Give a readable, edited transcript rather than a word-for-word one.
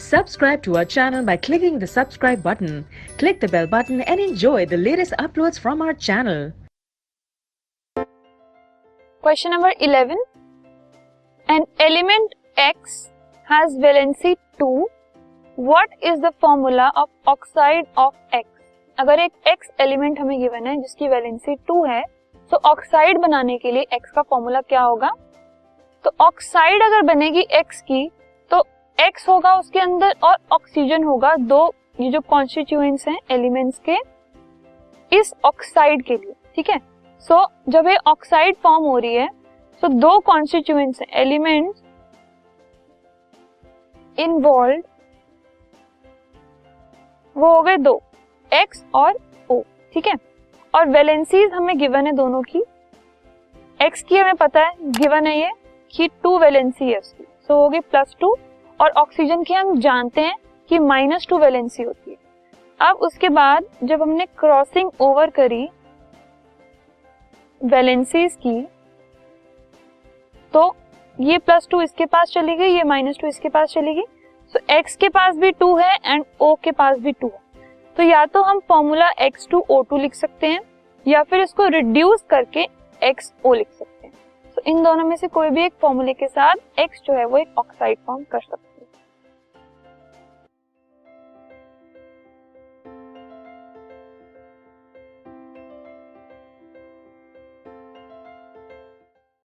Subscribe to our channel by clicking the subscribe button. Click the bell button and enjoy the latest uploads from our channel. Question number 11. An element X has valency 2. What is the formula of oxide of X? अगर एक X element हमें given है जिसकी valency 2 है, तो oxide बनाने के लिए X का फॉर्मूला क्या होगा? तो ऑक्साइड अगर बनेगी X की, तो X होगा उसके अंदर और ऑक्सीजन होगा, दो ये जो कॉन्स्टिट्यूएंट्स हैं एलिमेंट्स के इस ऑक्साइड के लिए, ठीक है। सो जब ये ऑक्साइड फॉर्म हो रही है, तो दो कॉन्स्टिट्यूएंट्स हैं एलिमेंट्स इन्वॉल्व, वो हो गए दो, X और O, ठीक है। और वैलेंसीज हमें गिवन है दोनों की, X की हमें पता है गिवन है ये कि 2 वैलेंसी है उसकी, सो होगी +2, और ऑक्सीजन की हम जानते हैं कि -2 वैलेंसी होती है। अब उसके बाद जब हमने क्रॉसिंग ओवर करी वैलेंसीज की, तो ये +2 इसके पास चली गई, ये -2 इसके पास चली गई, सो X के पास भी 2 है एंड O के पास भी 2 है। तो या तो हम फॉर्मूला X2O2 लिख सकते हैं या फिर इसको रिड्यूस करके XO लिख सकते हैं। तो इन दोनों में से कोई भी एक फॉर्मूले के साथ X जो है वो एक ऑक्साइड फॉर्म कर सकते हैं।